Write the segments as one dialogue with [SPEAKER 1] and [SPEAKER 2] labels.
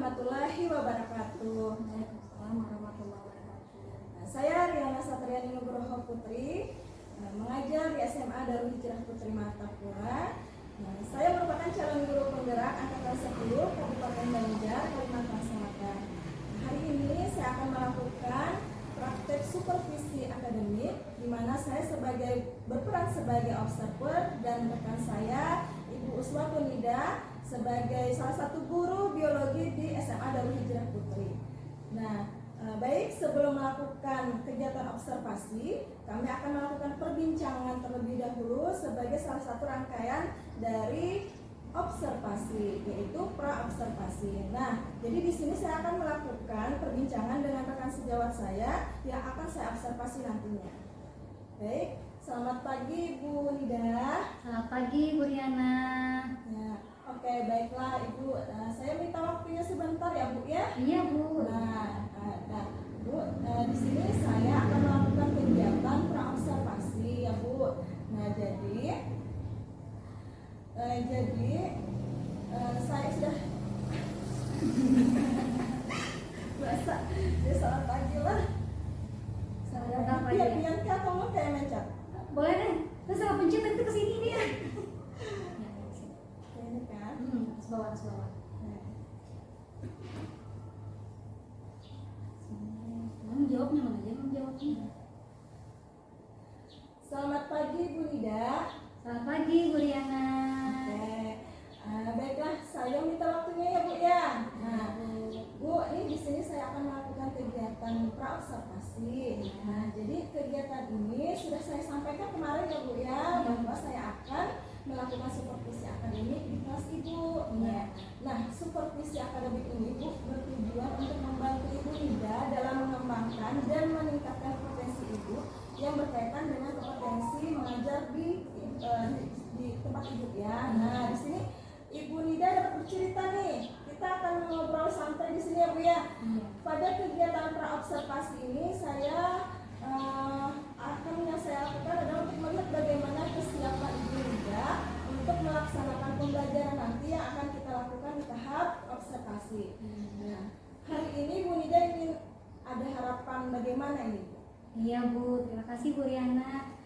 [SPEAKER 1] warahmatullahi wabarakatuh.
[SPEAKER 2] Waalaikumsalam warahmatullahi wabarakatuh.
[SPEAKER 1] Saya Riana Satriani Nugroho Putri, mengajar di SMA Darul Hijrah Putri Martapura. Saya merupakan calon guru penggerak angkatan 10 Kabupaten Banjar, Kalimantan Selatan. Hari ini saya akan melakukan praktek supervisi akademik, di mana saya berperan sebagai observer dan rekan saya Ibu Uswatun Nida sebagai salah satu guru biologi di SMA Darul Hijrah Putri. Nah, baik, sebelum melakukan kegiatan observasi, kami akan melakukan perbincangan terlebih dahulu sebagai salah satu rangkaian dari observasi, yaitu pra-observasi. Nah, jadi di sini saya akan melakukan perbincangan dengan rekan sejawat saya yang akan saya observasi nantinya. Baik, selamat pagi Bu Nida.
[SPEAKER 2] Selamat pagi Bu Riana.
[SPEAKER 1] Ya, oke, baiklah Ibu. Saya minta waktunya sebentar ya Bu ya.
[SPEAKER 2] Iya Bu.
[SPEAKER 1] Nah, Bu, di sini saya akan melakukan kegiatan pra-observasi ya Bu. Nah, jadi saya sudah biasa, ya selamat pagi lah.
[SPEAKER 2] Selamat pagi.
[SPEAKER 1] Biar Bianca kamu kayak mencet.
[SPEAKER 2] Boleh deh. Terus salah pencet itu kesini dia.
[SPEAKER 1] Ini kan.
[SPEAKER 2] Sebawah. Jawabnya mana aja menjawabnya.
[SPEAKER 1] Selamat pagi Bu Nida.
[SPEAKER 2] Selamat pagi Bu Riana.
[SPEAKER 1] Baiklah, saya minta waktunya ya Bu ya. Nah, Bu, ini di sini saya akan melakukan kegiatan pra-observasi. Nah, jadi kegiatan ini sudah saya sampaikan kemarin ya Bu ya, bahwa saya akan melakukan supervisi akademik di kelas Ibu. Nah, supervisi akademik ini Bu bertujuan untuk membantu Ibu Nida dalam mengembangkan dan meningkatkan potensi Ibu yang berkaitan dengan kompetensi mengajar di tempat Ibu ya. Nah, di sini Ibu Nida dapat bercerita nih. Kita akan ngobrol santai di sini ya Bu ya. Pada kegiatan pra-observasi ini saya yang saya lakukan adalah untuk melihat bagaimana kesiapan Ibu Nida untuk melaksanakan pembelajaran nanti yang akan kita lakukan di tahap observasi. Nah, hari ini Bu Nida ingin ada harapan bagaimana ini Bu?
[SPEAKER 2] Iya Bu, terima kasih Bu Riana.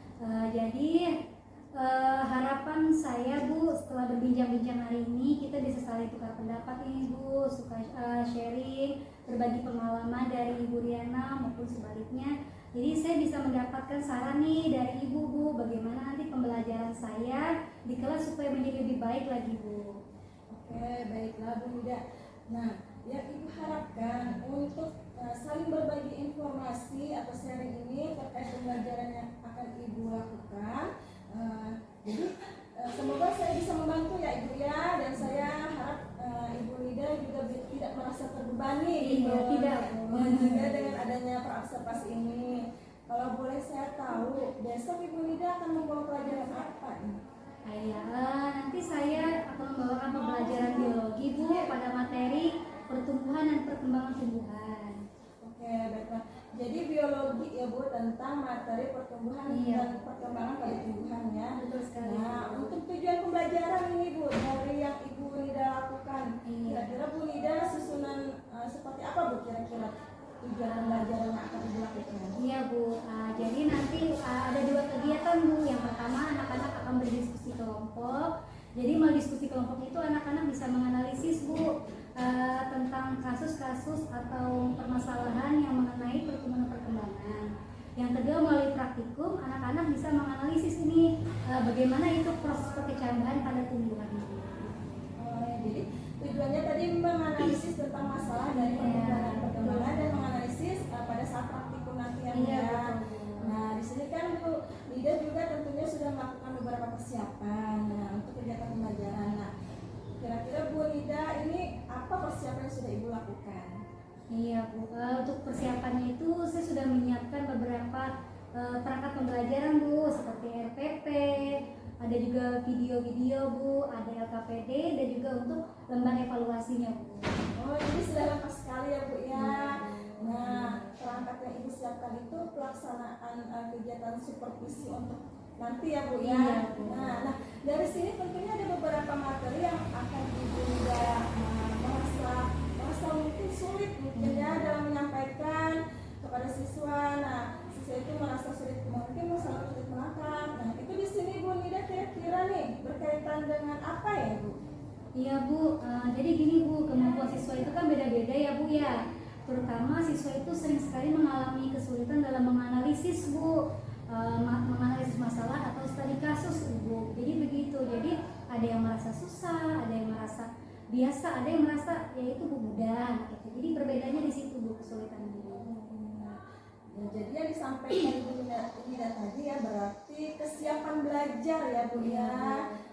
[SPEAKER 2] Harapan saya Bu, setelah berbincang-bincang hari ini kita bisa saling tukar pendapat nih Bu, suka sharing, berbagi pengalaman dari Ibu Riana maupun sebaliknya. Jadi saya bisa mendapatkan saran nih dari Ibu Bu, bagaimana nanti pembelajaran saya di kelas supaya menjadi lebih baik lagi Bu.
[SPEAKER 1] Oke, baiklah Bu Nida. Nah, yang Ibu harapkan untuk saling berbagi informasi atau sharing ini terkait pembelajaran yang akan Ibu lakukan. Jadi semoga saya bisa membantu ya Ibu ya, dan saya harap Ibu Nida juga tidak merasa terbebani gitu.
[SPEAKER 2] Tidak.
[SPEAKER 1] Dengan adanya pra-observasi ini. Kalau boleh saya tahu, besok Ibu Nida akan membawa pelajaran apa ini?
[SPEAKER 2] Nanti saya akan membawakan pembelajaran biologi Bu pada materi pertumbuhan dan perkembangan tumbuhan.
[SPEAKER 1] Oke, baiklah. Jadi biologi ya Bu tentang materi pertumbuhan dan perkembangan pada tumbuhan ya.
[SPEAKER 2] Betul sekali.
[SPEAKER 1] Nah, untuk tujuan pembelajaran ini Bu, dari yang Ibu Nida lakukan, kira-kira Bu Nida susunan seperti apa Bu kira-kira tujuan pembelajaran yang akan Ibu lakukan?
[SPEAKER 2] Iya Bu, jadi nanti ada 2 kegiatan Bu. Yang pertama anak-anak akan berdiskusi kelompok. Jadi melalui diskusi kelompok itu anak-anak bisa menganalisis Bu tentang kasus-kasus atau permasalahan yang mengenai pertumbuhan perkembangan. Yang kedua melalui praktikum anak-anak bisa menganalisis ini bagaimana itu proses perkecambahan pada tumbuhan.
[SPEAKER 1] Jadi tujuannya tadi menganalisis tentang masalah dari perkembangan dan menganalisis pada saat praktikum nanti ya. Nah, di sini kan Bu Nida juga tentunya sudah melakukan beberapa persiapan untuk kegiatan pembelajaran. Nah, kira-kira Bu Nida ini apa persiapan yang sudah Ibu lakukan?
[SPEAKER 2] Iya Bu, untuk persiapannya itu saya sudah menyiapkan beberapa perangkat pembelajaran Bu, seperti RPP, ada juga video-video Bu, ada LKPD dan juga untuk lembar evaluasinya Bu.
[SPEAKER 1] Oh, ini sudah lengkap sekali ya Bu ya. Nah, perangkat yang Ibu siapkan itu pelaksanaan kegiatan supervisi untuk nanti ya Bu ya. Nah, dari sini tentunya ada beberapa materi yang akan Ibu merasa
[SPEAKER 2] Iya Bu, jadi gini Bu, kemampuan siswa itu kan beda-beda ya Bu ya. Terutama siswa itu sering sekali mengalami kesulitan dalam menganalisis Bu, menganalisis masalah atau studi kasus Bu. Jadi begitu, jadi ada yang merasa susah, ada yang merasa biasa, ada yang merasa ya itu Bu mudah. Gitu. Jadi perbedaannya di situ Bu, kesulitan Bu.
[SPEAKER 1] Ya, jadi yang disampaikan Ibu Nida tadi ya berarti kesiapan belajar ya Bu ya.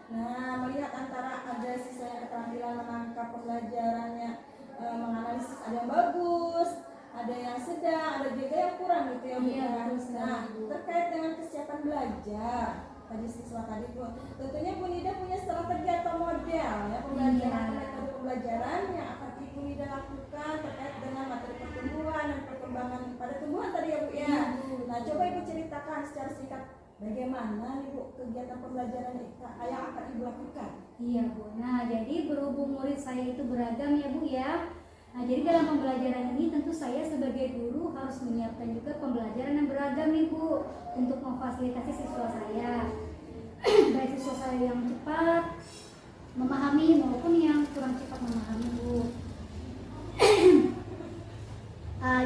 [SPEAKER 1] Nah, melihat antara ada siswa yang keterampilan menangkap pembelajarannya, menganalisis, ada yang bagus, ada yang sedang, ada juga yang kurang gitu ya Bu.
[SPEAKER 2] Iya, betul sekali,
[SPEAKER 1] Nah,
[SPEAKER 2] Bu.
[SPEAKER 1] terkait dengan kesiapan belajar tadi siswa tadi Bu, tentunya Bu Nida punya strategi atau model ya pembelajaran,
[SPEAKER 2] Iya.
[SPEAKER 1] metode pembelajaran yang akan Ibu Nida lakukan terkait dengan materi pertumbuhan dan perkembangan pada tumbuhan tadi ya Bu ya.
[SPEAKER 2] Iya, Bu.
[SPEAKER 1] Nah, coba Ibu ceritakan secara singkat bagaimana nih Bu kegiatan pembelajaran yang akan Ibu lakukan?
[SPEAKER 2] Iya Bu, nah jadi berhubung murid saya itu beragam ya Bu ya. Nah jadi dalam pembelajaran ini tentu saya sebagai guru harus menyiapkan juga pembelajaran yang beragam nih Bu, untuk memfasilitasi siswa saya. Baik siswa saya yang cepat memahami maupun yang kurang cepat memahami Bu.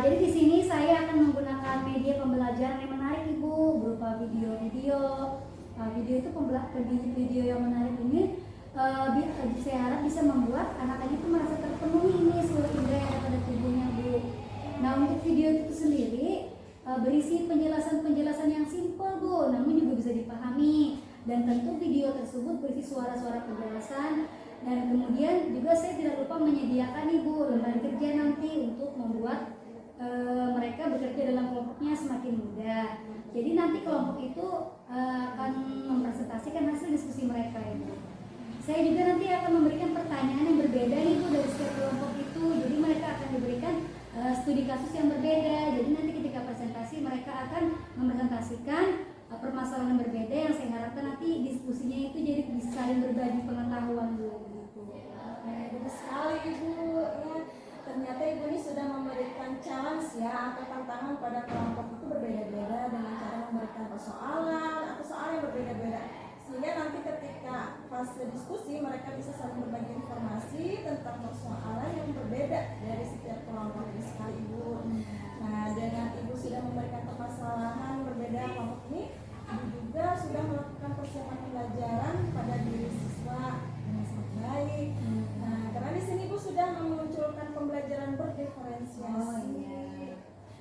[SPEAKER 2] Jadi di sini saya akan menggunakan media pembelajaran yang menarik Ibu, berupa video-video. Video itu video yang menarik ini saya harap bisa membuat anak-anak itu merasa terpenuhi ini seluruh indera yang ada pada tubuhnya Bu. Nah untuk video itu sendiri berisi penjelasan-penjelasan yang simpel Bu, namun juga bisa dipahami, dan tentu video tersebut berisi suara-suara penjelasan. Dan kemudian juga saya tidak lupa menyediakan Ibu lembar kerja nanti untuk membuat mereka bekerja dalam kelompoknya semakin mudah. Jadi nanti kelompok itu akan mempresentasikan hasil diskusi mereka Ibu. Saya juga nanti akan memberikan pertanyaan yang berbeda nih Bu dari setiap kelompok itu. Jadi mereka akan diberikan studi kasus yang berbeda. Jadi nanti ketika presentasi mereka akan mempresentasikan permasalahan yang berbeda, yang saya harapkan nanti diskusinya itu jadi bisa saling berbagi pengetahuan Bu. Gitu.
[SPEAKER 1] Betul sekali Ibu ya. Ternyata Ibu ini sudah memberikan challenge ya atau tantangan pada kelompok itu berbeda-beda dengan cara memberikan persoalan atau soal yang berbeda-beda, sehingga nanti ketika fase diskusi mereka bisa saling berbagi informasi tentang persoalan yang berbeda dari setiap kelompok ini sekali Ibu. Nah dengan Ibu sudah memberikan permasalahan berbeda kelompok ini, Ibu juga sudah melakukan persiapan pembelajaran pada diri siswa dengan sangat baik. Nah karena di sini Ibu sudah memunculkan pembelajaran berdiferensiasi.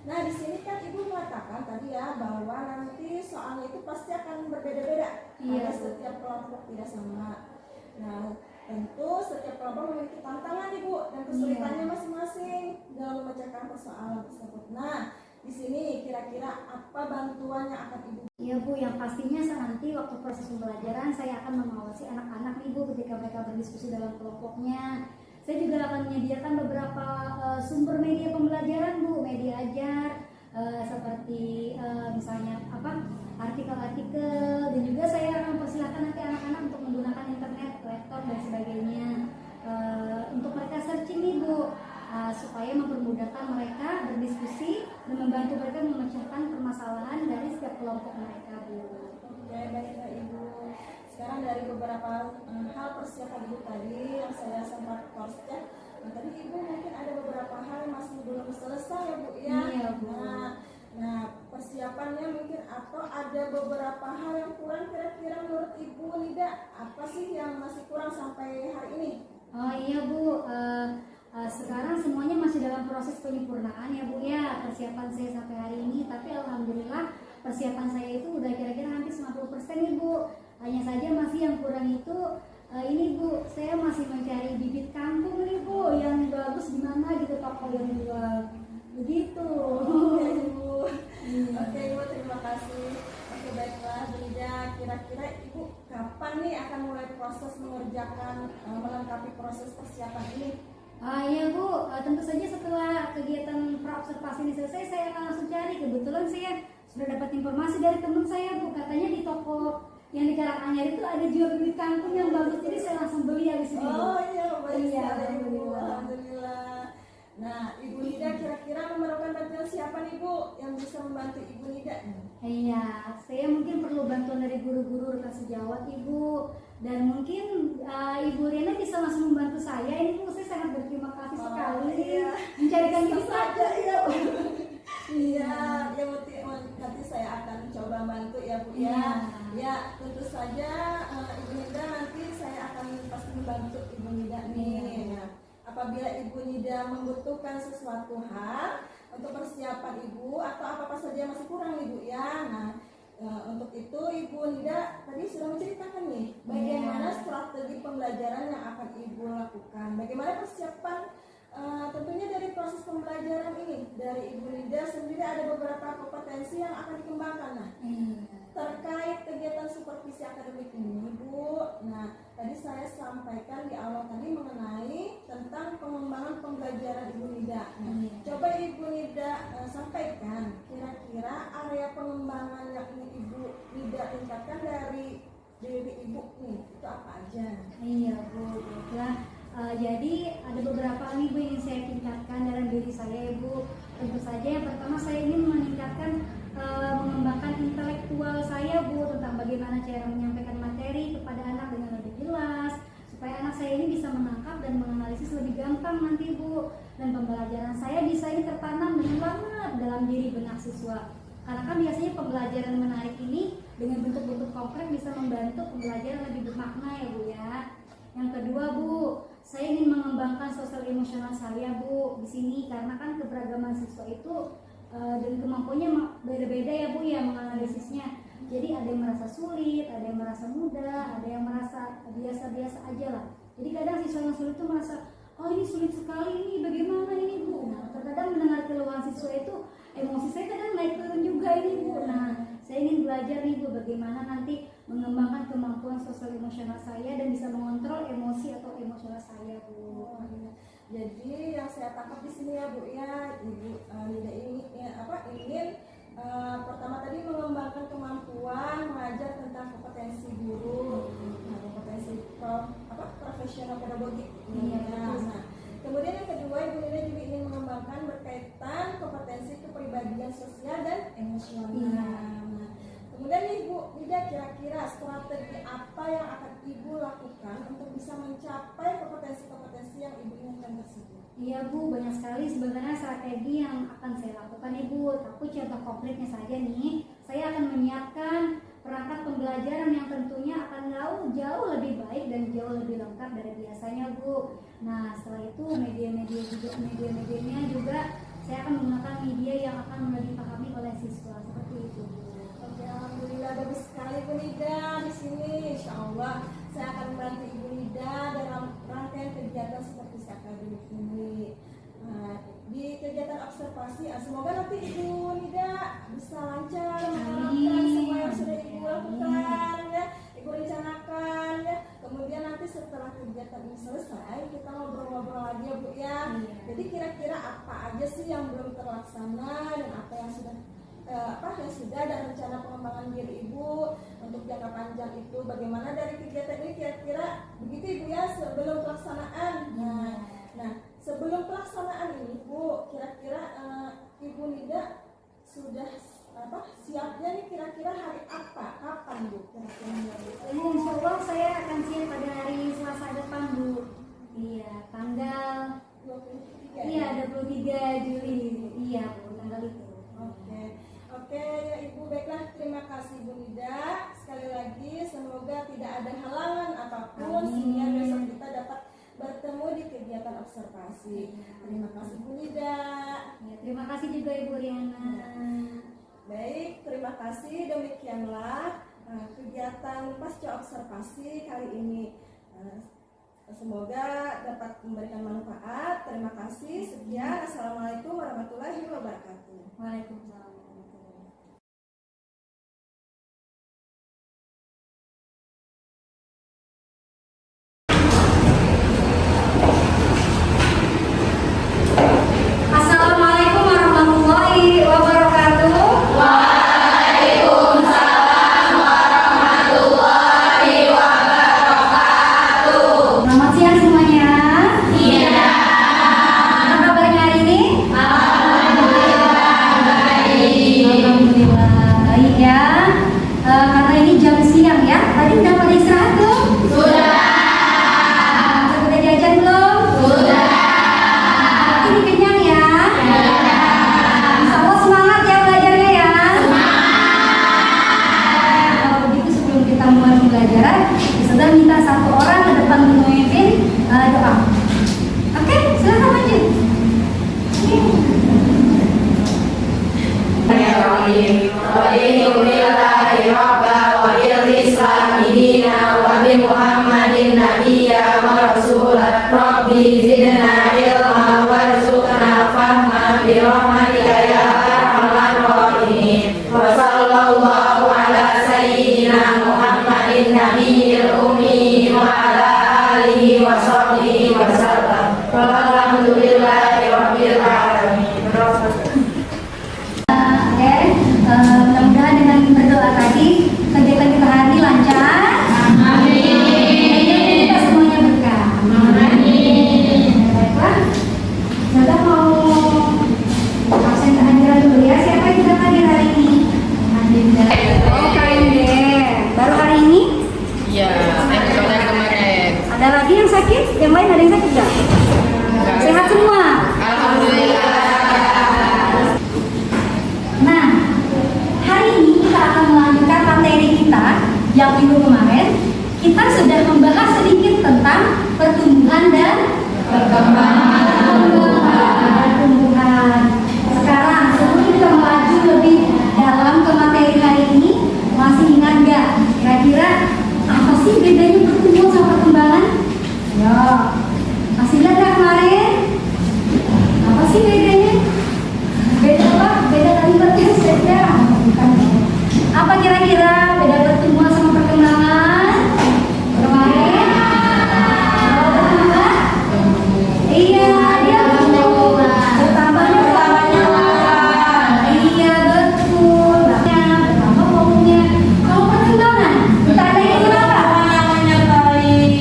[SPEAKER 1] Nah di sini kan Ibu mengatakan tadi ya bahwa nanti soalnya itu pasti akan berbeda-beda. Pada setiap kelompok tidak sama. Nah tentu setiap kelompok memiliki tantangan Ibu dan kesulitannya masing-masing dalam memecahkan persoalan tersebut. Nah di sini kira-kira apa bantuan yang akan Ibu?
[SPEAKER 2] Iya Bu, yang pastinya nanti waktu proses pembelajaran saya akan mengawasi anak-anak nih Bu ketika mereka berdiskusi dalam kelompoknya. Saya juga akan menyediakan beberapa sumber media pembelajaran Bu, media ajar seperti misalnya artikel-artikel, dan juga saya akan mempersilahkan nanti anak-anak untuk menggunakan internet, laptop dan sebagainya untuk mereka searching nih Bu, supaya mempermudahkan mereka berdiskusi dan membantu mereka memecahkan permasalahan dari setiap kelompok mereka Bu.
[SPEAKER 1] Oke, baiklah Ibu. Sekarang dari beberapa hal persiapan Ibu tadi yang saya sempat cross check, nah tadi Ibu mungkin ada beberapa hal yang masih belum selesai ya Bu ya.
[SPEAKER 2] Iya Bu.
[SPEAKER 1] Nah persiapannya mungkin atau ada beberapa hal yang kurang, kira-kira menurut Ibu Nida apa sih yang masih kurang sampai hari ini?
[SPEAKER 2] Oh iya Bu, sekarang semuanya masih dalam proses penyempurnaan ya Bu ya, persiapan saya sampai hari ini. Tapi alhamdulillah persiapan saya itu udah kira-kira hampir 90% nih Bu. Hanya saja masih yang kurang itu ini Bu, saya masih mencari bibit kangkung nih Bu yang bagus di mana gitu toko yang jual. Begitu.
[SPEAKER 1] Oke Ibu. Oke Ibu, terima kasih. Oke baiklah Bu Nida, kira-kira Ibu kapan nih akan mulai proses mengerjakan melengkapi proses persiapan ini?
[SPEAKER 2] Iya Bu, tentu saja setelah kegiatan praobservasi ini selesai saya akan langsung cari. Kebetulan saya sudah dapat informasi dari teman saya Bu, katanya di toko yang di Karanganyar itu ada jual bibit kangkung yang bagus, jadi saya langsung beli habis ini.
[SPEAKER 1] Oh iya, baik
[SPEAKER 2] Iya,
[SPEAKER 1] sekali Ibu.
[SPEAKER 2] alhamdulillah.
[SPEAKER 1] Alhamdulillah. Nah Ibu Nida kira-kira memerlukan bantuan siapa nih Bu yang bisa membantu Ibu Nida?
[SPEAKER 2] Iya, saya mungkin perlu bantuan dari guru-guru rekan sejawat Ibu, dan mungkin Ibu Rena bisa langsung membantu
[SPEAKER 1] Iya.
[SPEAKER 2] mencarikan
[SPEAKER 1] Bisa
[SPEAKER 2] hidup
[SPEAKER 1] saja
[SPEAKER 2] aku.
[SPEAKER 1] ya Bu. Iya, ya Bu, nanti saya akan coba bantu ya Bu ya.
[SPEAKER 2] Iya.
[SPEAKER 1] Ya, tentu saja Ibu Nida nanti saya akan pasti membantu Ibu Nida nih.
[SPEAKER 2] Iya.
[SPEAKER 1] Ya. Apabila Ibu Nida membutuhkan sesuatu hal untuk persiapan Ibu atau apa-apa saja yang masih kurang Ibu ya. Nah, untuk itu Ibu Nida tadi sudah menceritakan nih bagaimana strategi pembelajaran yang akan Ibu lakukan. Bagaimana persiapan tentunya dari proses pembelajaran ini dari Ibu Nida sendiri ada beberapa kompetensi yang akan dikembangkan. Nah, terkait kegiatan supervisi akademik ini Bu, nah tadi saya sampaikan di awal tadi mengenai tentang pengembangan pembelajaran Ibu Nida. Nah, coba Ibu Nida sampaikan kira-kira area pengembangan yang ingin Ibu Nida tingkatkan dari diri Ibu nih itu apa aja?
[SPEAKER 2] Iya Bu, baiklah. Jadi ada beberapa hal Bu yang saya tingkatkan dalam diri saya Bu. Tentu saja yang pertama saya ingin meningkatkan mengembangkan intelektual saya Bu tentang bagaimana cara menyampaikan materi kepada anak dengan lebih jelas supaya anak saya ini bisa menangkap dan menganalisis lebih gampang nanti Bu, dan pembelajaran saya bisa ini tertanam dengan banget dalam diri benak siswa. Karena kan biasanya pembelajaran menarik ini dengan bentuk-bentuk konkret bisa membantu pembelajaran lebih bermakna ya Bu ya. Yang kedua Bu, saya ingin mengembangkan sosial emosional saya Bu di sini karena kan keberagaman siswa itu dan kemampuannya beda-beda ya Bu ya menganalisisnya. Jadi ada yang merasa sulit, ada yang merasa mudah, ada yang merasa biasa-biasa aja lah. Jadi kadang siswa yang sulit itu merasa, oh ini sulit sekali ini, bagaimana ini Bu? Nah, terkadang mendengar keluhan siswa itu emosi saya kadang naik turun juga ini Bu. Nah, saya ingin belajar nih Bu bagaimana nanti mengembangkan kemampuan sosial emosional saya dan bisa mengontrol emosi atau emosional saya Bu.
[SPEAKER 1] Jadi yang saya tangkap di sini ya Bu ya, Ibu Nida ini ingin pertama tadi mengembangkan kemampuan mengajar tentang kompetensi guru, kompetensi profesional pedagogik. Nah, kemudian yang kedua Ibu Nida juga ingin mengembangkan berkaitan kompetensi kepribadian sosial dan emosional. Nah, kemudian Ibu Nida kira-kira strategi apa yang akan Ibu lakukan untuk bisa mencapai kompetensi-kompetensi yang Ibu inginkan tersebut?
[SPEAKER 2] Iya Bu, banyak sekali sebenarnya strategi yang akan saya lakukan Ibu. Tapi contoh konkretnya saja nih, saya akan menyiapkan perangkat pembelajaran yang tentunya akan jauh lebih baik dan jauh lebih lengkap dari biasanya Bu. Nah setelah itu medianya juga saya akan menggunakan media yang akan mudah dipahami oleh siswa seperti itu Bu.
[SPEAKER 1] Oke, alhamdulillah bagus sekali Bu Nida di sini. Insya Allah saya akan membantu Ibu Nida dalam rangkaian kegiatan seperti akademik ini. Di kegiatan observasi, semoga nanti Ibu Nida bisa lancar menerapkan semua yang sudah Ibu lakukan, ya, Ibu rencanakan, ya. Kemudian nanti setelah kegiatan ini selesai, kita ngobrol-ngobrol lagi ya Bu ya. Jadi kira-kira apa aja sih yang belum terlaksana dan apa yang sudah dan rencana pengembangan diri Ibu untuk jangka panjang itu bagaimana dari kegiatan ini kira-kira begitu Ibu ya sebelum pelaksanaan. Nah sebelum pelaksanaan ini Bu kira-kira Ibu Nida sudah siapnya nih kira-kira hari apa, kapan Bu kira-kira?
[SPEAKER 2] Insya Allah saya akan siap pada hari Selasa depan Bu. Iya, tanggal
[SPEAKER 1] 23.
[SPEAKER 2] Iya, 23 Juli. Iya Bu, tanggal itu.
[SPEAKER 1] Oke ya Ibu, baiklah terima kasih Bu Nida. Sekali lagi semoga tidak ada halangan apapun sehingga besok kita dapat bertemu di kegiatan observasi. Terima kasih Bu Nida.
[SPEAKER 2] Ya, terima kasih juga Ibu Riana.
[SPEAKER 1] Baik, terima kasih. Demikianlah kegiatan pasca observasi kali ini. Semoga dapat memberikan manfaat. Terima kasih. Sekian. Assalamualaikum warahmatullahi wabarakatuh.
[SPEAKER 2] Waalaikumsalam. Assalamualaikum warahmatullahi wabarakatuh.
[SPEAKER 3] Waalaikumsalam warahmatullahi wabarakatuh.
[SPEAKER 2] Selamat siang semuanya.
[SPEAKER 3] Iya.
[SPEAKER 2] Apa kabarnya hari ini?
[SPEAKER 3] Alhamdulillah baik. Rabbi zidna ilma warzuqna fahma bi rahmatika ya arhamar rahimin. Wa sallallahu ala sayyidina Muhammadin nabiyil ummi wa ala alihi wa sahbihi wa sallam. Walhamdulillahi rabbil alamin.
[SPEAKER 2] Oke, mudah-mudahan dengan berdoa tadi kegiatan kita hari ini lancar. Amin. Kita semuanya berkah. Amin. Baiklah, saya mau absen kehadiran dulu ya. Siapa yang sudah hadir hari ini? Oh, KMD. Baru hari ini?
[SPEAKER 3] Iya, kemarin.
[SPEAKER 2] Ada lagi yang sakit? Yang lain ada yang sakit nggak? Sehat semua?
[SPEAKER 3] Alhamdulillah.
[SPEAKER 2] Nah, hari ini kita akan melanjutkan materi kita yang minggu kemarin. Kita sudah membahas sedikit tentang pertumbuhan dan pertumbuhan. Sekarang sebelum kita melaju lebih dalam ke materi hari ini, masih ingat nggak? Kira-kira apa sih bedanya pertumbuhan sama perkembangan? Ya, masih ingat nggak kemarin? Apa sih bedanya? Beda apa? Beda kalimatnya saja. Bukan. Apa kira-kira beda pertumbuhan sama perkembangan? Kemarin? Kalau bertambah? Iya, dia bertambah. Bertambahnya iya, betul. Bertambah volumenya. Kalau perkembangan, ditandai dengan apa?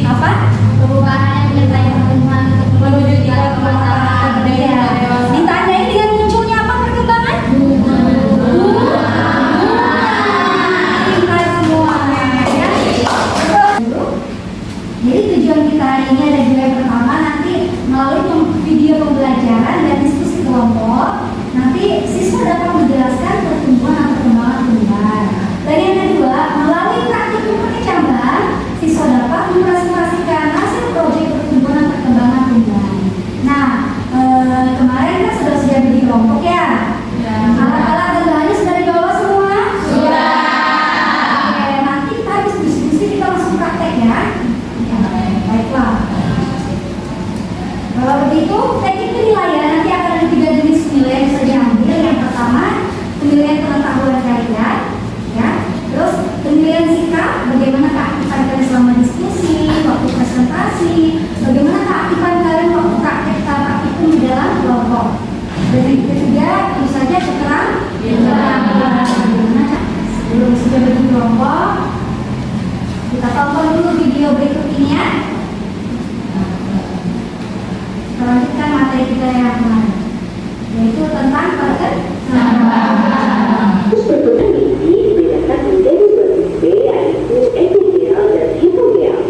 [SPEAKER 2] Apa? Perubahan yang menyertai pertumbuhan menuju jalan kematangan. Iya. Ditandai dengan munculnya apa perkembangan? Pintar semua ya. Jadi tujuan kita hari ini ada dua. Yang pertama nanti melalui video pembelajaran dan diskusi kelompok, nanti siswa dapat menjelaskan pertumbuhan atau perkembangan tumbuhan. Dan yang kedua, melalui praktikum cabang, siswa dapat mempresentasikan hasil proyek pertumbuhan dan perkembangan tumbuhan. Nah, kemarin kan sudah bagi kelompok ya. Alat-alat dan bahannya sudah dibawa semua? Sudah. Oke, nanti kita habis diskusi kita langsung praktek ya. Baiklah. Kalau begitu, teknik penilaian nanti akan ada 3 jenis penilaian yang bisa diambil. Yang pertama, penilaian pengetahuan kalian, ya. Terus penilaian sikap, bagaimana keaktifan kalian selama diskusi, waktu presentasi, bagaimana keaktifan kalian waktu praktek praktikum di dalam kelompok. Dan yang ketiga, tentu saja keterampilan. Sebelum sudah bagi kelompok, kita tonton dulu video berikut ini ya. Kita lanjutkan materi kita yang kemarin, yaitu tentang perkembangan.
[SPEAKER 4] Perkembangan ini dibedakan menjadi dua tipe, yaitu epidemial dan hipodial.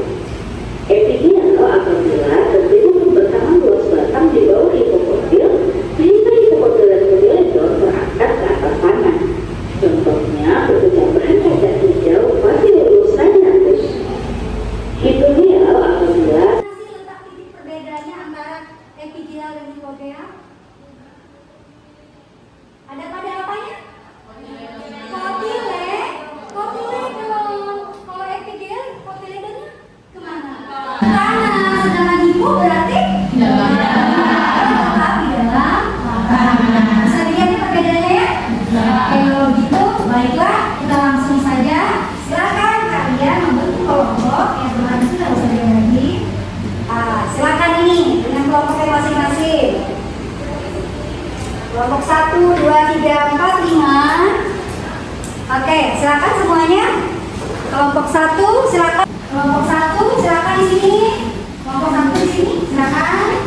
[SPEAKER 4] Epidemial apabila terjadi pembentakan luas batang di bawah hipokondil sehingga hipokondil dan kotiledon terangkat ke atas tangan. Contohnya pertumbuhan kacang hijau Phaseolus radiatus. Hipodial apabila
[SPEAKER 2] Letak titik perbedaannya antara epidemial dan hipodial. Ada pada apanya? Kotiledon. Kalau epidel, kotiledonnya kemana? Tangan. Sedangkan hipo berarti tetap di dalam tangan. Bisa dilihat nih perbedaannya ya? Kalau gitu, baiklah kita langsung saja. Silakan kalian membentuk kelompok yang kemarin sudah usah lagi. Silakan ini dengan kelompoknya masing-masing. Kelompok 1, 2, 3, 4, 5. Oke, silakan semuanya. Kelompok 1, silakan. Kelompok 1, silakan di sini. Kelompok 1 di sini, silakan.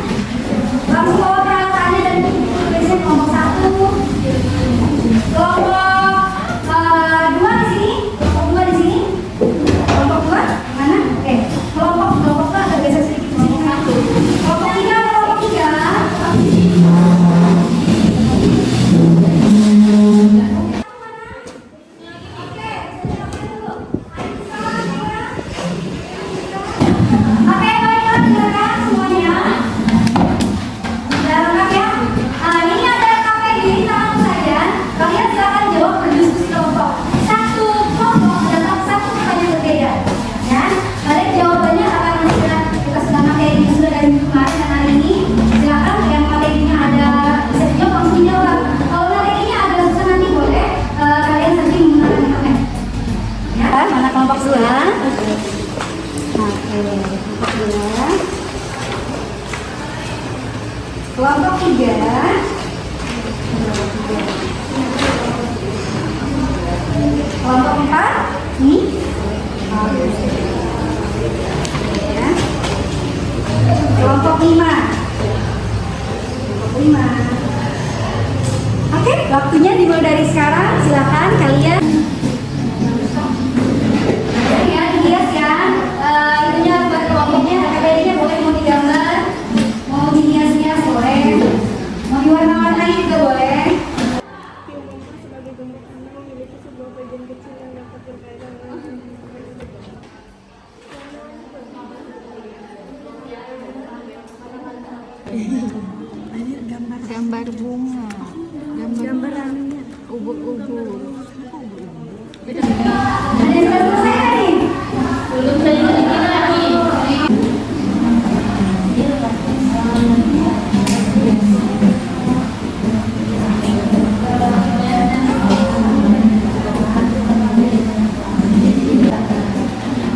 [SPEAKER 2] Langsung bawa peralatannya dan tulisnya kelompok 1. Kelompok 2 di sini. Kelompok 2 di sini. Kelompok 2 mana? Oke. Kelompok 2 agak geser sedikit. Kelompok 1. Kelompok 3, kelompok 3. Oke, dari kemarin dan hari ini. Silakan yang materinya ada bisa dijawab langsung jawab. Kalau materinya ada susah nanti boleh kalian sendiri menggunakan internet. Ya, mana kelompok 2? Oke, kelompok 2. Kelompok 3. Kelompok 4. Ini. Oke. Ya. Kelompok 5. Kelompok 5. Oke, waktunya dimulai dari sekarang. Silakan kalian. Ya, dihias ya. Itunya buat kelompoknya, KBD-nya boleh mau digambar, mau dihias-hias boleh, mau diwarna-warnai juga boleh.
[SPEAKER 5] Sebagai bentuk anak memiliki sebuah bagian kecil yang dapat berkaitan dengan
[SPEAKER 3] Gambar bunga. Gambar ubur-ubur.
[SPEAKER 2] Ada yang sudah selesai nih?
[SPEAKER 3] Belum sedikit lagi.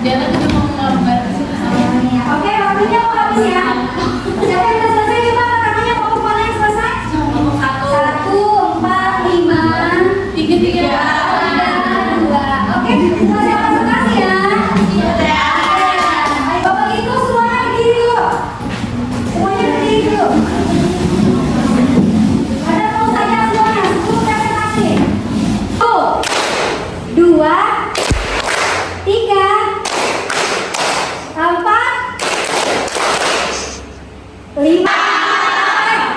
[SPEAKER 3] Jangan cuma menggambar.
[SPEAKER 2] Oke, waktunya mau habis ya. Siapa yang sudah selesai? Coba angkat tangannya, kelompok mana yang selesai?
[SPEAKER 3] Nomor 1.
[SPEAKER 2] 1, 4, 5,
[SPEAKER 3] 3.
[SPEAKER 2] 2. Oke, selesai presentasi ya. Ayo Bapak Ibu semuanya berdiri dulu. Semuanya berdiri dulu. Ada mau saja semuanya, sebelum presentasi. 1, 2, 3, 4, 5.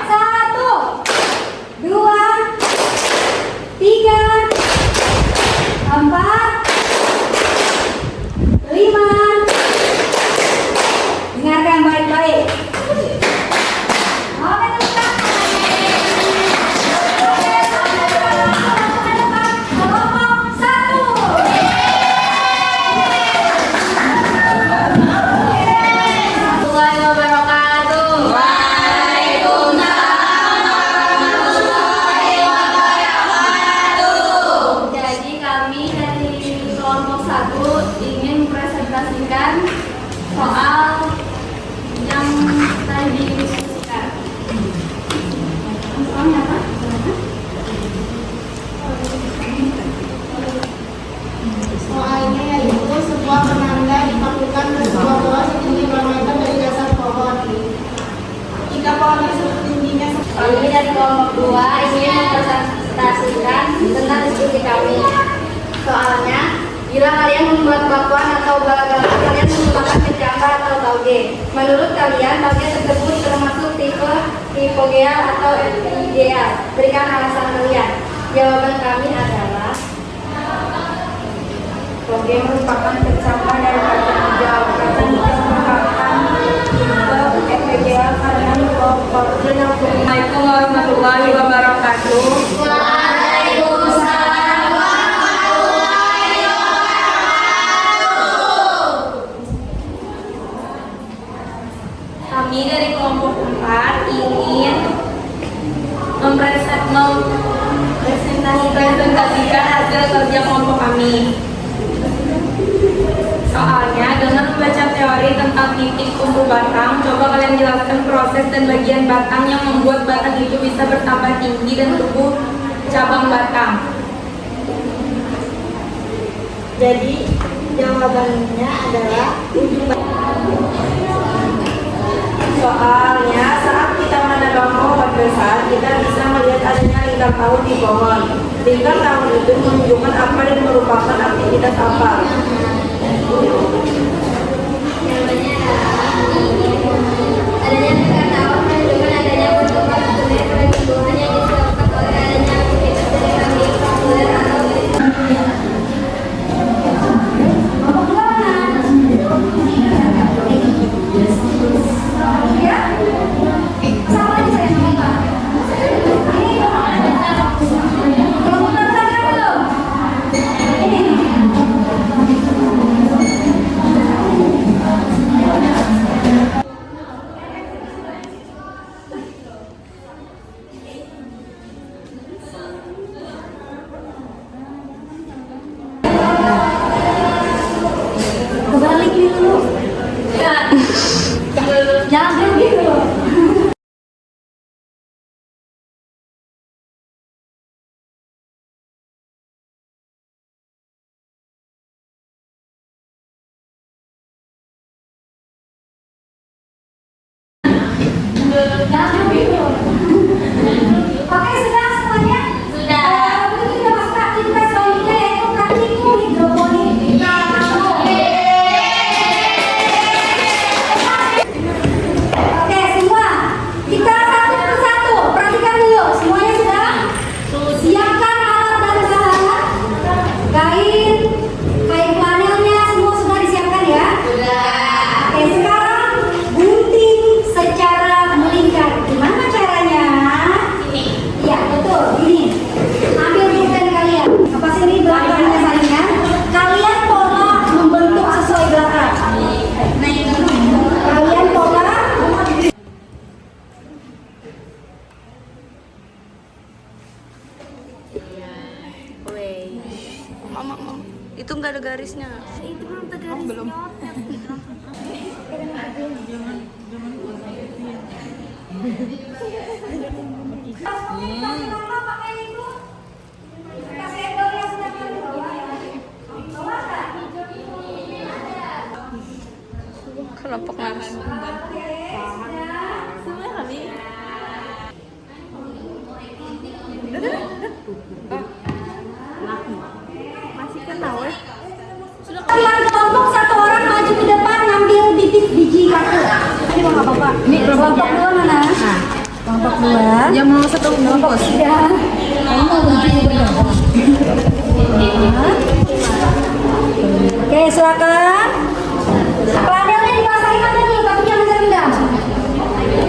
[SPEAKER 2] 1, 2, 3, 4, 5. Dengarkan baik-baik. Oke, teman-teman. Kelompok 1.
[SPEAKER 3] Warahmatullahi wabarakatuh.
[SPEAKER 2] Jadi kami dari kelompok 1 ingin mempresentasikan soal yang tadi didiskusikan. Soalnya apa?
[SPEAKER 5] soalnya yaitu sebuah penanda dipakukan ke sebuah pohon setinggi 2 meter dari dasar pohon. Jika pohon tersebut tingginya
[SPEAKER 2] Kami dari kelompok 2 ingin mempresentasikan tentang diskusi kami. Soalnya, bila kalian membuat bakwan atau bala-bala, kalian menggunakan penjambah atau tauge. Menurut kalian, tauge tersebut termasuk tipe hipogeal atau epigeal? Berikan alasan kalian. Jawaban kami adalah tauge merupakan pencampur dari kacang hijau. Kacang hijau merupakan tipe epigeal karena mikroorganisme yang
[SPEAKER 3] Assalamualaikum warahmatullahi wabarakatuh. Kami dari kelompok 4 ingin mempresentasikan hasil kerja kelompok kami. Soalnya dengan membaca teori tentang titik tumbuh batang, coba kalian jelaskan proses dan bagian batang yang membuat batang itu bisa bertambah tinggi dan tumbuh cabang batang.
[SPEAKER 5] Jadi jawabannya adalah ujung. Soalnya saat kita menebang pohon besar, kita bisa melihat adanya lingkar tahun di pohon. Lingkar tahun itu menunjukkan apa dan merupakan aktivitas apa.
[SPEAKER 2] adanya lingkar tahun menunjukkan adanya pertumbuhan sebenarnya pada tumbuhan yang disebabkan oleh adanya aktivitas dari kami populer atau Jangan gitu. Jangan gitu. Oke, sudah semuanya? Sudah. Begitu kita masuk ke aktivitas selanjutnya yaitu praktikum hidroponik. Oke, semua kita satu persatu perhatikan dulu. Semuanya sudah? Siapkan alat dan bahan. Kain flanelnya semua sudah disiapkan ya? Sudah. Oke, sekarang gunting secara melingkar. Gimana caranya? Ini. Iya, betul. Ini. Ambil gunting kalian. Apa sih ini belakangnya salingan? Kalian pola membentuk sesuai belakang. Kalian pola
[SPEAKER 3] Mama, itu nggak ada garisnya.
[SPEAKER 2] itu belum tergaris. Belum.
[SPEAKER 3] Kelompok harus.
[SPEAKER 2] Kalian kelompok satu orang maju ke depan ngambil biji kartu. Ini mau apa Pak? Ini kelompok dua mana? Kelompok dua.
[SPEAKER 3] Yang mau satu
[SPEAKER 2] Kelompok tiga. Kamu mau biji berapa? Oke, silakan. Flanelnya dibasahin aja nih, tapi jangan direndam.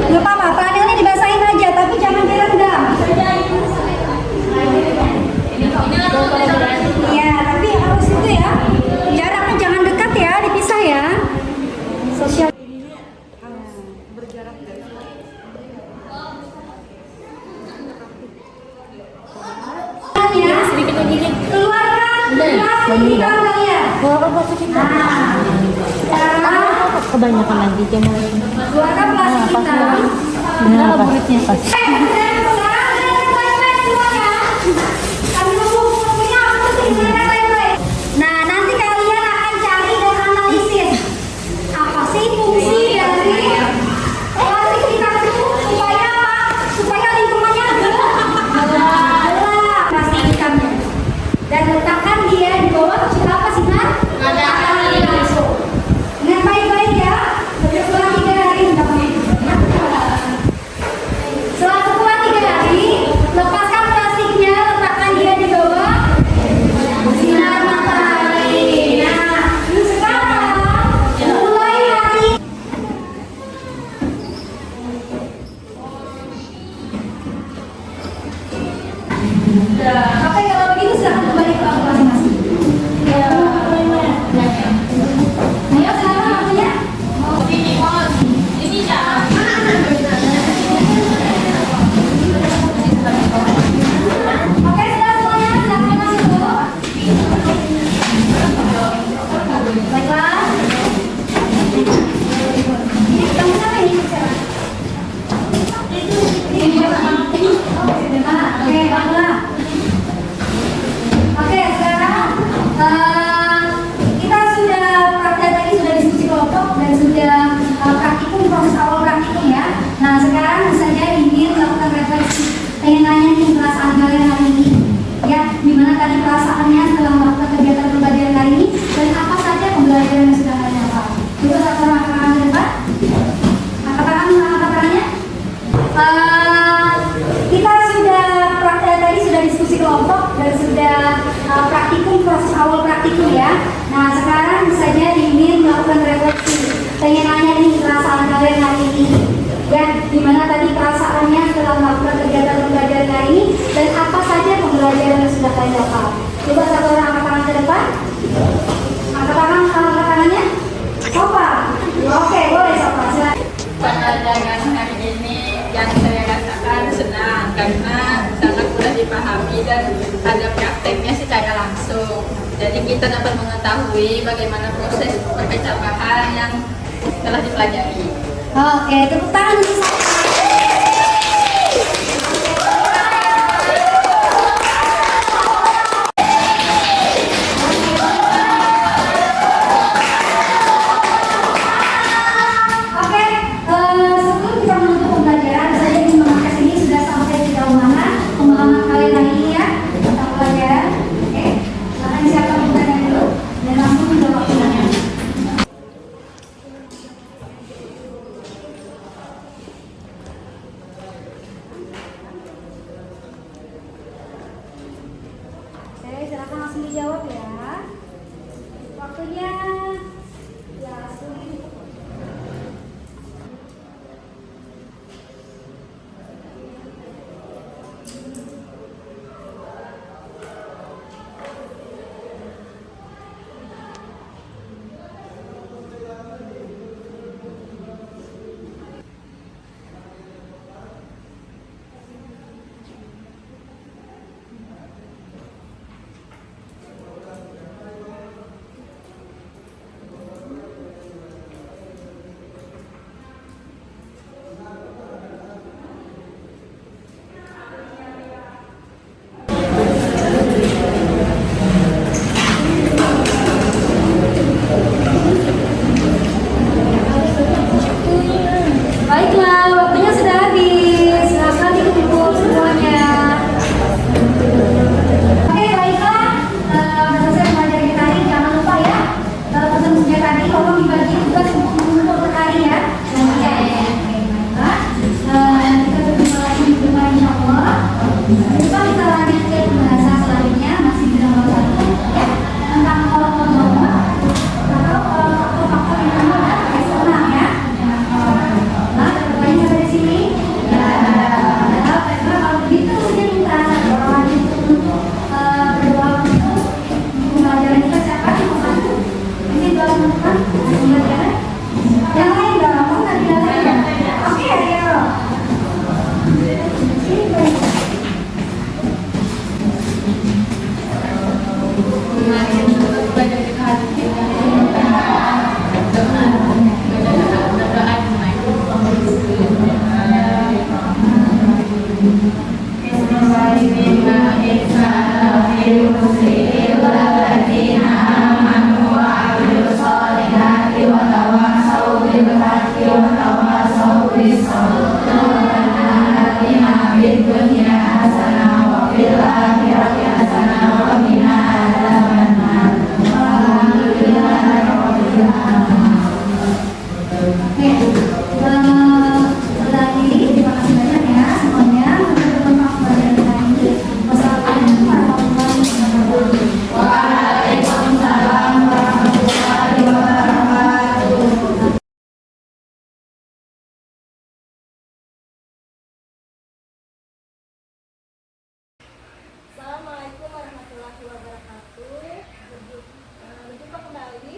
[SPEAKER 2] Nggak apa-apa, flanelnya dibasahin aja, tapi jangan direndam. Iya, tapi harus itu ya. Jaraknya jangan dekat ya, dipisah ya. Sosial. Ya, keluarkan plastik kalian.
[SPEAKER 6] Kebanyakan lagi jangan
[SPEAKER 2] Keluarkan plastik kita.
[SPEAKER 6] kulitnya pas.
[SPEAKER 2] Nah, nanti kalian akan cari dan analisis apa sih fungsi dari plastik kita itu supaya apa? Supaya lingkungannya gelap plastik ikannya. Dan letakkan dia di bawah apa sinar matahari langsung. Ingat baik-baik ya. Setelah 3 hari setelah 3 hari lepaskan plastiknya, letakkan dia di bawah sinar matahari. Nah, sekarang mulai hari oke, kalau begitu silahkan kembali ke kelas masing-masing. Ayo sekarang waktunya. Oke, sudah semuanya silahkan masuk dulu. Baiklah. Kamu siapa ini? Oke, baiklah. Oke, sekarang kita sudah praktek tadi, sudah diskusi kelompok dan sudah praktikum, proses awal praktikum ya. Nah, sekarang saya ingin melakukan refleksi. Pengen nanya nih perasaan kalian hari ini. Ya, gimana tadi perasaannya setelah melakukan kegiatan pembelajaran hari ini dan apa saja pembelajaran yang sudah kalian dapat? Coba satu orang angkat tangan ke depan. Angkat tangannya. Kita sudah praktek tadi, sudah diskusi kelompok dan sudah praktikum, proses awal praktikum ya. Nah, sekarang saja ingin melakukan refleksi. Pengen nanya nih perasaan kalian hari ini. Ya, gimana tadi perasaannya setelah melakukan kegiatan pembelajaran hari ini dan apa saja pembelajaran yang sudah kalian dapat? Coba satu orang angkat tangan ke depan. Angkat tangannya. Sofa. Oke, boleh Sofa. Silakan.
[SPEAKER 3] Pembelajaran hari ini yang saya rasakan senang karena sangat mudah dipahami dan ada prakteknya secara langsung. Jadi kita dapat mengetahui bagaimana proses perpecahan yang setelah dipelajari.
[SPEAKER 2] Oke, tepuk tangan untuk saya. Oke, sebelum kita menutup pembelajaran, saya ingin mengangkat ini sudah sampai sejauh mana pemahaman kalian hari ini ya tentang pelajaran. Oke, akan siapkan pertanyaan dulu dan langsung menjawab pertanyaan. Oke, silakan langsung dijawab ya. Waktunya ya langsung. Baiklah, waktunya sudah habis. Silakan dikumpul semuanya. Oke, baiklah. Selesai pembelajaran kita hari. Jangan lupa ya, pesan kerja tadi tolong dibagi tugas untuk mengumpul per hari ya. Nanti ya. Baiklah. Kita berjumpa lagi di depan insya Allah. Kita lanjut ke pembahasan selanjutnya masih di nomor 1 ya tentang kolom-kolom atau faktor-faktor yang ada eksternal ya. Nah, pertanyaan sampai di sini. Ya, baiklah kalau begitu saya minta orang lanjut untuk berdoa untuk pembelajaran kita siapa yang mau maju? Ini doa teman-teman pembelajaran. Yang lain dong, mau nggak dilakukan ya? Oke, ayo. Terima kasih banyak ya semuanya untuk bermanfaat pembelajaran kita ini. Wassalamualaikum warahmatullahi wabarakatuh. Waalaikumsalam warahmatullahi wabarakatuh.
[SPEAKER 1] Assalamualaikum warahmatullahi wabarakatuh. Berjumpa kembali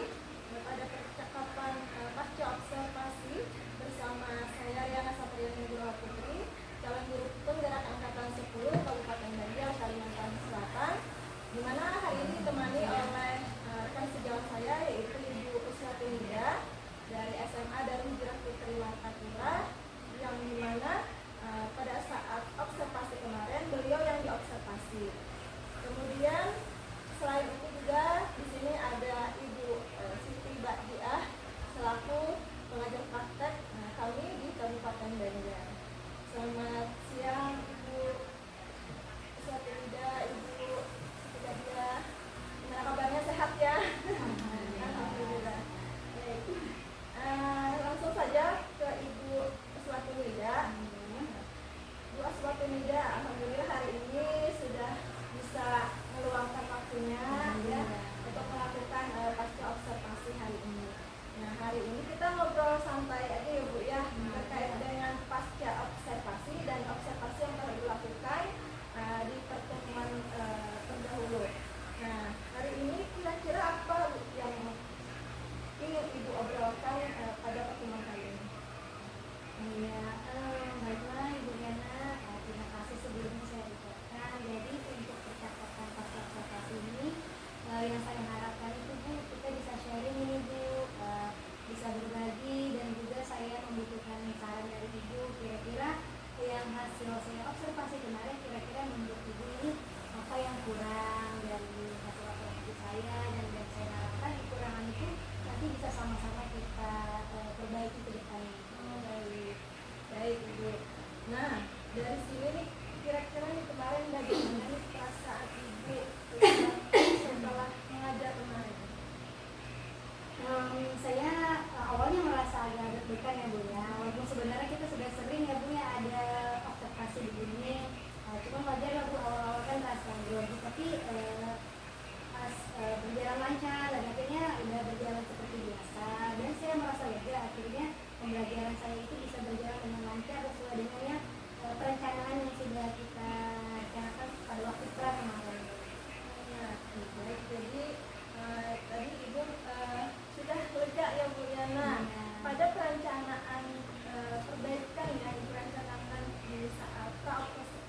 [SPEAKER 1] pada percakapan pasca observasi bersama saya Riana Satriani Nugraha Putri, calon guru penggerak angkatan 10 Kabupaten Banjar, Kalimantan Selatan, di mana hari ini ditemani oleh rekan sejawat saya yaitu Ibu Uswati Nida dari SMA Darul Hijrah Putri Wartapura, yang dimana pada saat observasi kemarin beliau yang diobservasi. Kemudian selain itu juga di sini ada Ibu Siti Badiah selaku pengajar praktek kami di Kabupaten Banjar. Selamat siang Ibu Uswati Nida, Ibu Siti Badiah. Gimana kabarnya, sehat ya? Alhamdulillah. Baik. Langsung saja ke Ibu Uswati Nida. Bu Aswati Nida, alhamdulillah hari ini sudah bisa meluangkan waktunya ya untuk melakukan pasca observasi hari ini. Nah, hari ini kita ngobrol santai aja ya Bu ya terkait dengan pasca observasi dan observasi yang telah dilakukan di pertemuan Nah, dari sini nih kira-kira nih kemarin bagaimana nih perasaan ibu setelah mengajar kemarin?
[SPEAKER 2] Saya awalnya merasa agak deg-degan ya Bu ya, walaupun sebenarnya kita sudah sering ya Bu ya ada observasi begini, cuma wajar lah Bu, awal-awal kan rasa grogi, tapi pas berjalan lancar dan akhirnya udah berjalan seperti biasa, dan saya merasa lega akhirnya pembelajaran saya itu bisa berjalan dengan lancar sesuai dengan perencanaan yang sudah kita rencanakan pada waktu pra kemarin.
[SPEAKER 1] Nah, baik. Jadi tadi ibu sudah lega ya Bu ya. Nah, pada perencanaan perbaikan yang direncanakan di saat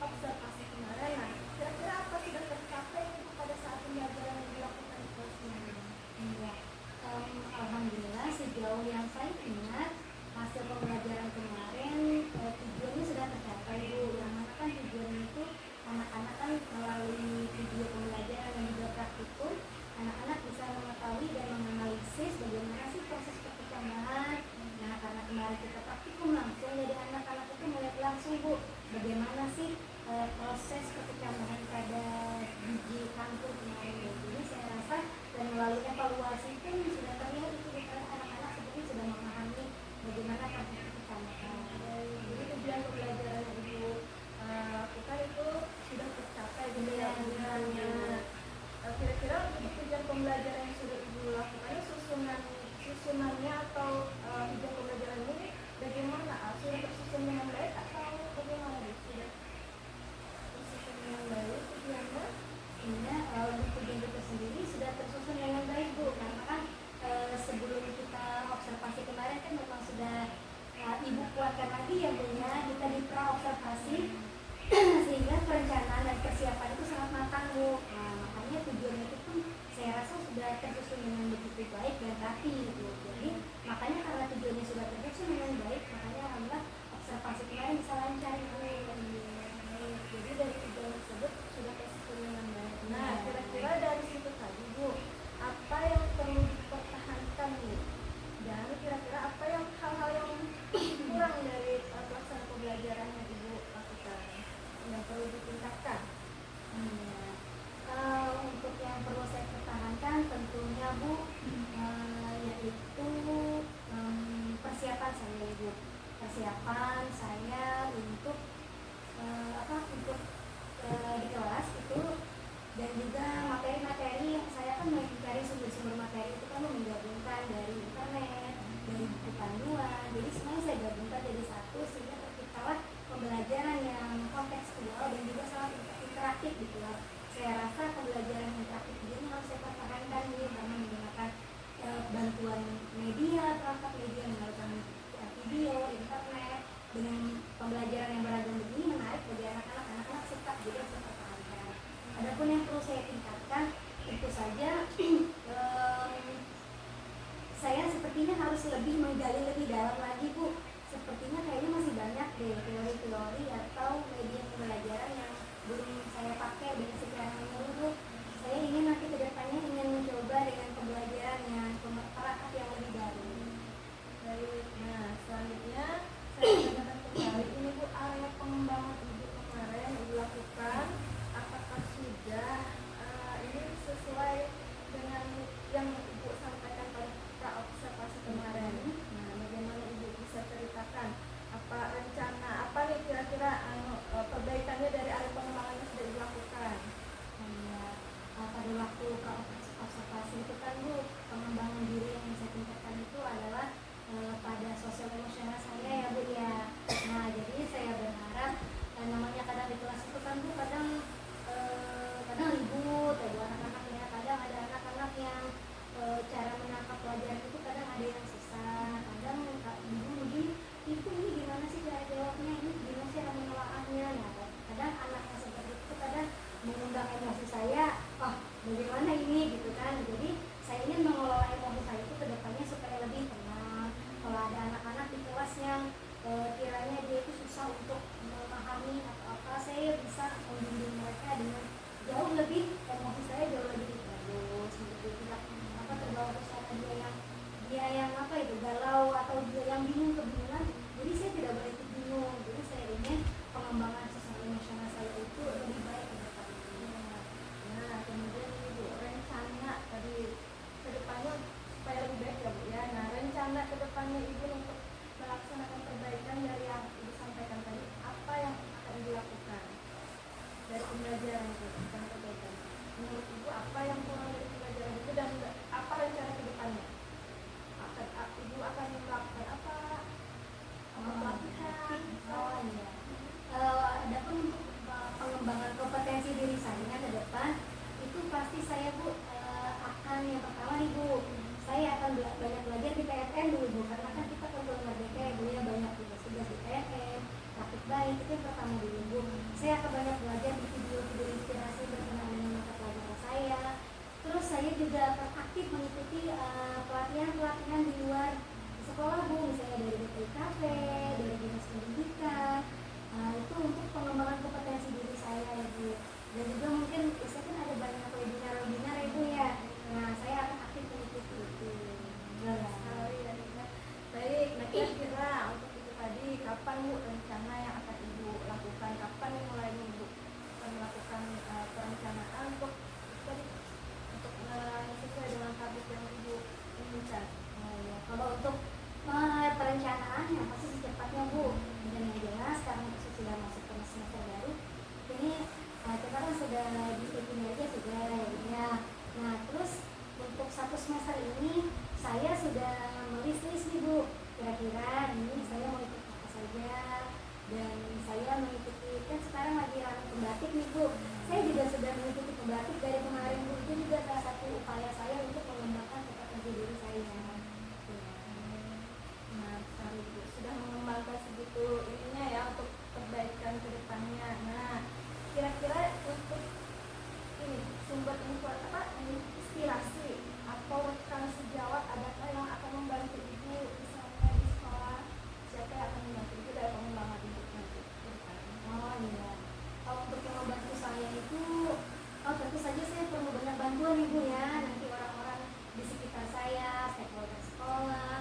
[SPEAKER 1] observasi kemarin, nah kira-kira apa sudah tercapai Bu pada saat pembelajaran yang dilakukan di kelas kemarin?
[SPEAKER 2] Iya. Alhamdulillah sejauh yang saya ingat hasil pembelajaran kemarin tujuannya sudah tercapai Bu. Yang mana kan tujuannya itu anak-anak kan melalui video pembelajaran dan juga praktikum, anak-anak bisa mengetahui dan menganalisis bagaimana sih proses perkembangan. Nah, karena kemarin kita praktikum langsung, jadi anak-anak itu melihat langsung Bu bagaimana sih proses perkembangan pada biji kangkung kemarin. Jadi saya rasa dan melalui evaluasi pun sudah terlihat itu anak-anak sebenarnya sudah memahami bagaimana proses perkembangan.
[SPEAKER 1] Jadi tujuan pembelajaran yang ibu lakukan itu sudah tercapai gitu ya tujuannya. Kira-kira untuk tujuan pembelajaran yang sudah ibu lakukan susunannya atau tujuan pembelajaran ini bagaimana? Sudah tersusun dengan baik atau bagaimana? Sudah tersusun dengan baik tujuannya?
[SPEAKER 2] Ini untuk tujuan itu sendiri sudah tersusun dengan baik Bu, karena kan sebelum kita observasi kemarin kan memang sudah ibu kuatkan lagi ya Bu ya, kita di pra observasi sehingga perencanaan dan persiapan itu sangat matang Bu. Nah, makanya tujuan itu pun saya rasa sudah tersusun dengan begitu baik dan rapi Bu. Jadi makanya karena tujuannya sudah tersusun dengan baik, makanya alhamdulillah observasi kemarin bisa lancar Bu.
[SPEAKER 1] Jadi dari tujuan tersebut sudah tersusun dengan baik. Nah, kira-kira dari situ tadi Bu, apa yang perlu dipertahankan nih? Dan kira-kira apa yang hal-hal yang kurang dari pelaksanaan pembelajaran yang ibu lakukan yang perlu ditingkatkan?
[SPEAKER 2] Untuk yang perlu saya pertahankan tentunya Bu, yaitu persiapan saya Bu. baik. Itu yang pertama dulu Bu. Saya akan banyak belajar di video-video inspirasi berkenaan dengan mata pelajaran saya. Terus saya juga akan aktif mengikuti pelatihan-pelatihan di luar sekolah Bu, misalnya dari BPKP, dari dinas pendidikan. Itu untuk pengembangan kompetensi diri saya ya Bu. Dan juga mungkin saya kan ada banyak webinar-webinar ya Bu ya. Nah saya akan aktif mengikuti itu.
[SPEAKER 1] Sekali ya, Nina. Baik, nah kira-kira untuk itu tadi kapan Bu rencana yang akan Ibu lakukan? Kapan nih mulai Ibu akan melakukan perencanaan untuk tadi untuk sesuai dengan target yang Ibu inginkan?
[SPEAKER 2] Ya, kalau untuk perencanaan yang pasti secepatnya Bu. Dan yang jelas karena kita sudah masuk ke semester baru, ini kita kan sudah di kinerja sudah ya. Nah terus untuk 1 semester ini saya sudah melis-lis nih Bu. Kira-kira ini saya mau ikut apa saja, dan saya mengikuti kan sekarang lagi ramai pembatik nih Bu. Saya juga sudah mengikuti pembatik dari kemarin Bu. Itu juga salah satu upaya saya untuk mengembangkan kompetensi diri saya.
[SPEAKER 1] Nah, sekali Bu, sudah mengembangkan segitu ininya ya untuk perbaikan ke depannya. Nah, kira-kira untuk ini sumber info apa inspirasi atau rekan sejawat adakah yang akan membantu Ibu misalnya di sekolah? Siapa yang akan membantu Ibu dalam pengembangan Ibu nanti ke depannya?
[SPEAKER 2] Oh iya. Kalau untuk yang membantu saya itu, tentu saja saya perlu banyak bantuan Ibu ya. Nanti orang-orang di sekitar saya, stakeholder sekolah,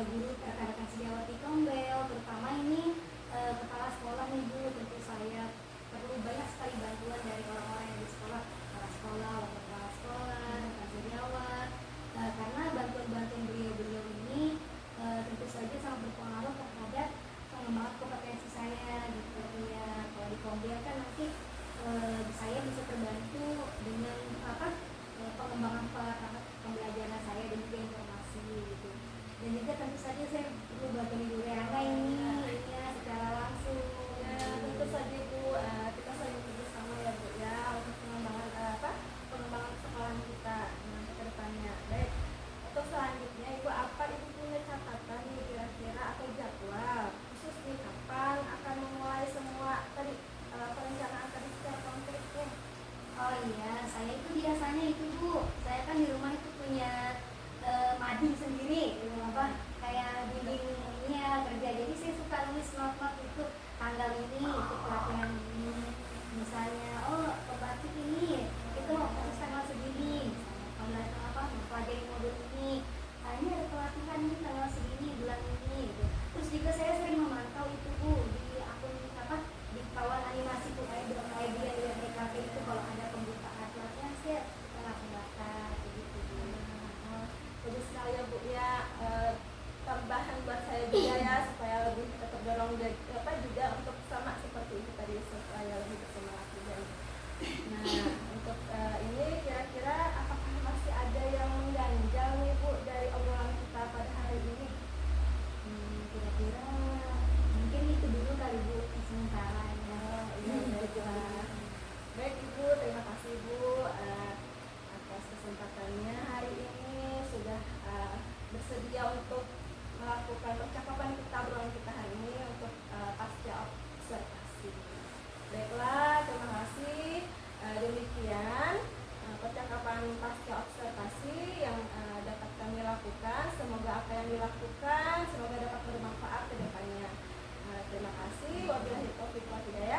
[SPEAKER 2] guru, rekan-rekan sejawat di Tombel, terutama ini kepala sekolah Ibu. Tentu saya perlu banyak sekali bantuan dari orang-orang yang di sekolah, kepala sekolah, wakil kepala sekolah, rekan sejawat. Karena bantuan-bantuan beliau-beliau ini tentu saja sangat berpengaruh terhadap pengembangan kompetensi saya gitu ya. Kalau di Tombel kan nanti saya bisa terbantu dengan pengembangan pembelajaran saya dan juga informasi gitu. Dan juga tentu saja saya perlu bantuan Ibu Reana ini ya secara langsung.
[SPEAKER 1] Ya, tentu saja Bu, kita saling bersama ya Bu ya untuk pengembangan pengembangan sekolah kita nanti ke depannya. Baik, untuk selanjutnya Ibu apa Ibu punya catatan nih kira-kira atau jadwal khusus nih kapan akan memulai semua tadi perencanaan tadi secara konkretnya?
[SPEAKER 2] Oh iya, saya itu biasanya itu Bu, saya kan di rumah itu punya mading sendiri, gitu, kayak dinding ini ya kerja. Jadi saya suka nulis not-not itu tanggal ini untuk pelatihan ini, misalnya pembatik ini itu harus tanggal segini, misalnya pelajari modul ini, ini ada pelatihan ini tanggal segini bulan ini gitu. Terus juga saya sering memantau itu Bu di akun di kawan animasi Bu, idea dan BKP itu kalau ada pembukaan pelatihan saya langsung bakar gitu Bu.
[SPEAKER 1] Bagus sekali ya Bu ya, tambahan buat saya juga ya supaya lebih terdorong juga untuk sama seperti itu tadi supaya lebih bersemangat juga. Nah untuk ini kira-kira apakah masih ada yang mengganjal nih Bu dari obrolan kita pada hari ini?
[SPEAKER 2] Kira-kira mungkin itu dulu kali Bu sementara ya.
[SPEAKER 1] Baiklah. Baik Ibu, terima kasih Bu atas kesempatannya hari ini sudah bersedia untuk melakukan percakapan kita obrolan kita hari ini untuk pasca observasi. Baiklah, terima kasih. Demikian percakapan pasca observasi yang dapat kami lakukan. Semoga apa yang dilakukan semoga dapat bermanfaat ke depannya. Terima kasih. Wabillahi taufiq wal hidayah.